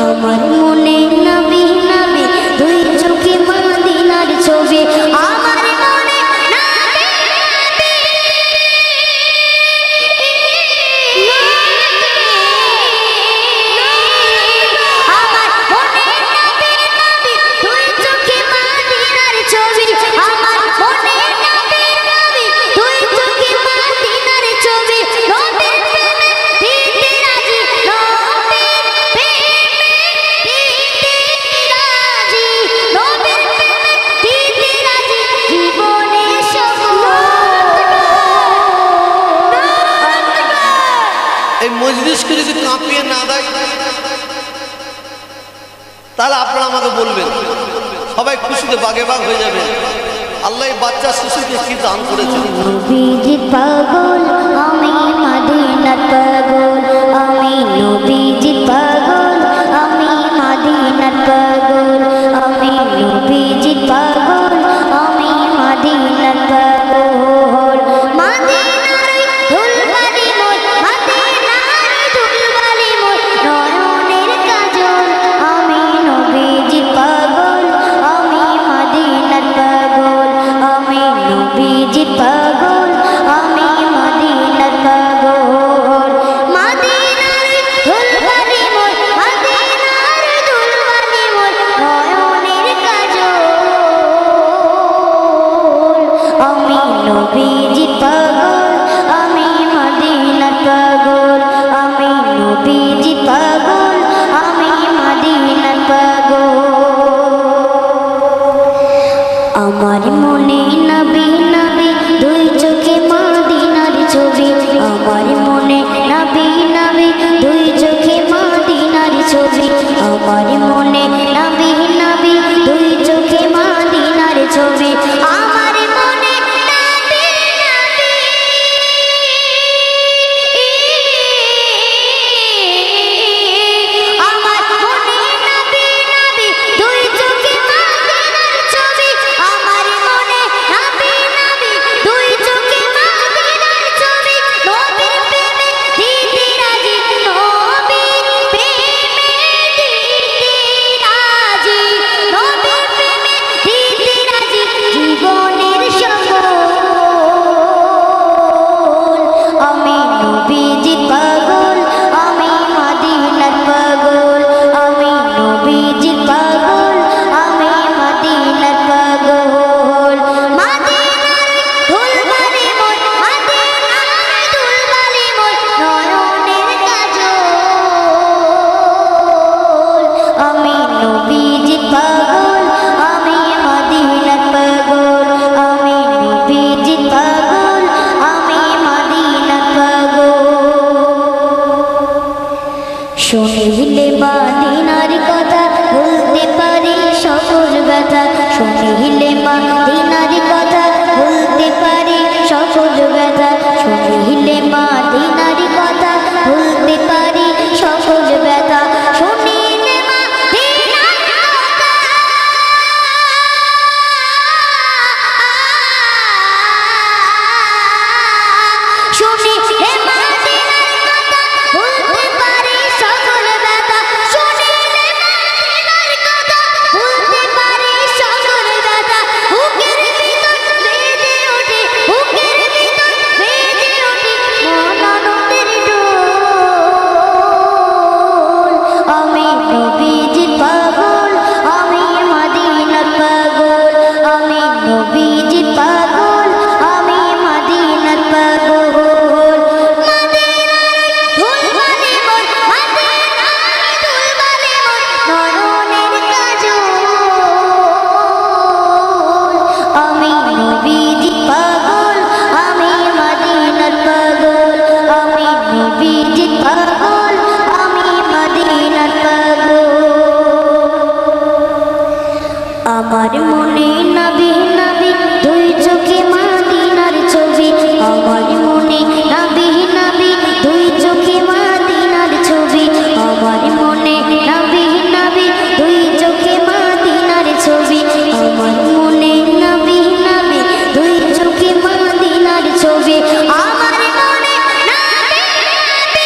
আমার মনে নবী নবী দুই চোখে মদিনার ছবি আমার মনে নবী নবী আমার মনে নবী নবী দুই চোখে মদিনার ছবি আমার মনে নবী নবী দুই চোখে মদিনার ছবি নবীর প্রেমে দিতে রাজি নবীর প্রেমে দিতে রাজি নবীর প্রেমে দিতে রাজি জীবনে এই মজলিসকে যদি কাঁপিয়ে না দেয় তাহলে আপনারা আমাকে বলবেন, সবাই খুশিতে বাগে বাগ হয়ে যাবে। আল্লাহ এই বাচ্চা শিশুকে কি দান করেছেন। নবীজি পাগল আমি মদিনার পাগল আমি নবীজি পাগল আমি মদিনার পাগল আমি নবীজি পাগল আমি মদিনার পাগল মদিনার ধুলবালি মোর মদিনার ধুলবালি মোর নয়নের কাজল আমি নবীজি পাগল আমি মদিনার পাগল আমি নবীজি পাগল আমি মদিনার পাগল মদিনার ধুলবালি মোর মদিনার ধুলবালি মোর নয়নের কাজল আমি নবীজি পাগল আমি মদিনার পাগল আমি নবীজি পাগল আমি মদিনার পাগল আমার মনে নবী নবী দুই চোখে মদিনার ছবি আমার মনে নবী নবী দুই চোখে মদিনার ছবি আমার মনে নবী নবী দুই চোখে মদিনার ছবি আমার মনে নবী নবী আমার মনে নবী নবী দুই চোখে মদিনার ছবি আমার মনে নবী নবী দুই চোখে মদিনার ছবি নবীর প্রেমে দিতে রাজি নবীর প্রেমে দিতে রাজি নবীর প্রেমে দিতে রাজি জীবনের সকল আমি নবীজি পাগল আমি মদিনার পাগল আমি নবীজি পাগল আমি মদিনার পাগল মদিনার ধুলবালি মোর মদিনার ধুলবালি মোর নয়নের কাজল আমি নবীজি পাগল আমি মদিনার পাগল আমি নবীজি পাগল আমি মদিনার পাগল শুনিলে মদিনার কথা ভুলতে পারি সকল ব্যথা শুনিলে মদিনার কথা ভুলতে পারি সকল ব্যথা শুনিলে মদিনার কথা ভুলতে পারি সকল ব্যথা শুনিলে মদিনার কথা শুনিলে মদিনার কথা ভুলতে পারি সকল ব্যথা শুনিলে মদিনার কথা ভুলতে পারি সকল ব্যথা বুকের ভিতর বেজে ওঠে বুকের ভিতর বেজে ওঠে মন আনন্দের ঢোল আমি নবীজি পাগল আমি মদিনার পাগল আমি নবীজি পাগল আমি মদিনার পাগল মদিনার ধুলবালি মোর মদিনার ধুলবালি মোর নয়নের কাজল আমি নবীজি পাগল আমি মদিনার পাগল আমি নবীজি পাগল আমি মদিনার পাগল আমার মনে নবী নবী দুই চোখে মদিনার ছবি আমার মনে নবী নবী দুই চোখে মদিনার ছবি আমার মনে নবী নবী দুই চোখে মদিনার ছবি আমার মনে নবী নবী দুই চোখে মদিনার ছবি আমার মনে নবী নবী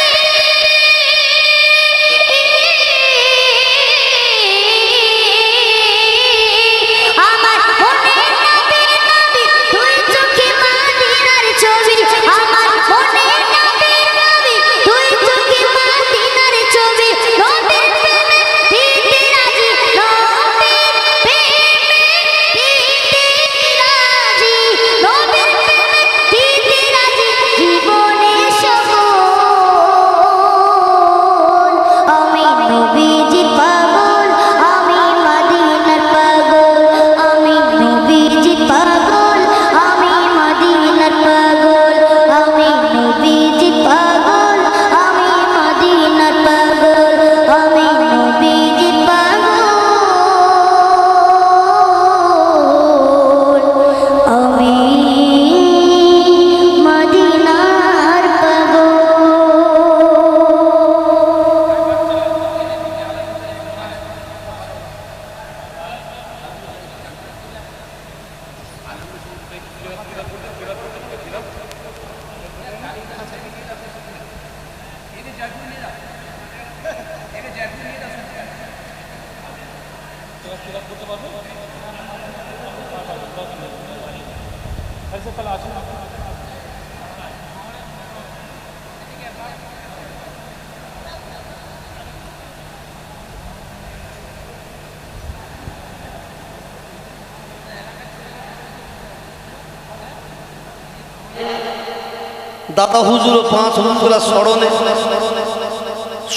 দাদা হুজুর ও 5 হুজুরের স্মরণে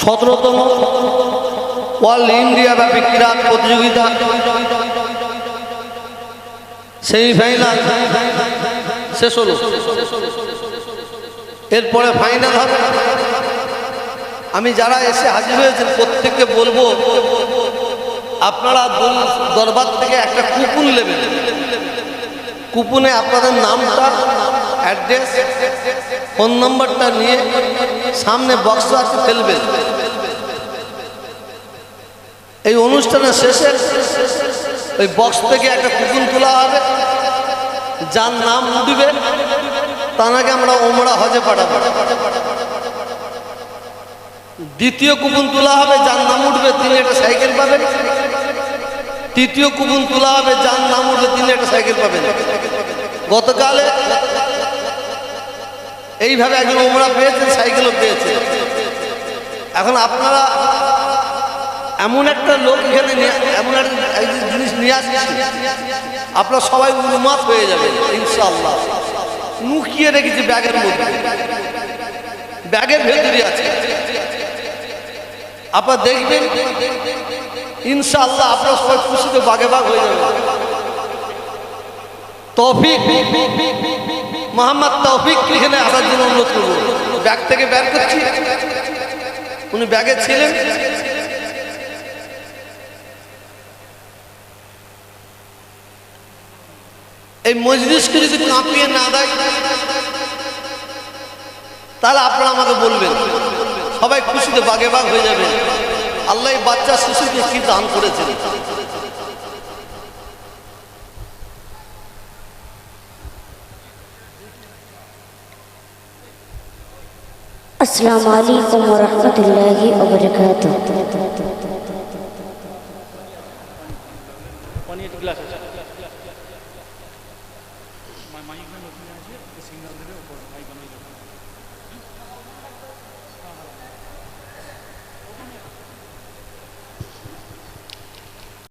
17তম ওয়ার্ল্ড ইন্ডিয়া ব্যাপী ক্রীড়া প্রতিযোগিতা সেমিফাইনাল শেষ হলো। এরপরে ফাইনাল হবে। আমি যারা এসে হাজির হয়েছেন প্রত্যেককে বলবো, আপনারা দরবার থেকে একটা কুপন নেবেন। কুপনে আপনাদের নামটা, অ্যাড্রেস, ফোন নম্বরটা নিয়ে সামনে বক্স আছে ফেলবেন। এই অনুষ্ঠানের শেষে ওই বক্স থেকে একটা কুপন তোলা হবে। যার নাম উঠবে তাকে আমরা ওমরা হজে পাঠাবো। দ্বিতীয় কুপন তোলা হবে, যার নাম উঠবে তিনি একটা সাইকেল পাবেন। তৃতীয় কুপন তোলা হবে, যার নাম উঠবে তিনি একটা সাইকেল পাবেন। গতকালে এইভাবে একজন ওমরা পেয়েছেন, সাইকেলও পেয়েছে। এখন আপনারা এমন একটা লোক এখানে এমন একটা জিনিস নিয়ে আসছে, আপনারা সবাই উন্মাদ হয়ে যাবে ইনশাআল্লাহ। লুকিয়ে রেখেছি ব্যাগের মধ্যে, ব্যাগের ভেতরে আছে। আপনারা দেখবেন ইনশাআল্লাহ আপনারা সবাই খুশিতে বাগে বাগ হয়ে যাবে। তৌফিক মোহাম্মদ তৌফিক এখানে আসার জন্য অনুরোধ করব। ব্যাগ থেকে বের করছি, উনি ব্যাগে ছিলেন। এই মজলিসকে যদি কাঁপিয়ে না দেয় তাহলে আপনারা আমাকে বলবেন, সবাই খুশিতে বাগে বাগ হয়ে যাবে। আল্লাহ বাচ্চা শিশুকে কি দান করেছেন। আসসালামু আলাইকুম ওয়া রাহমাতুল্লাহি ওয়া বারাকাতুহু।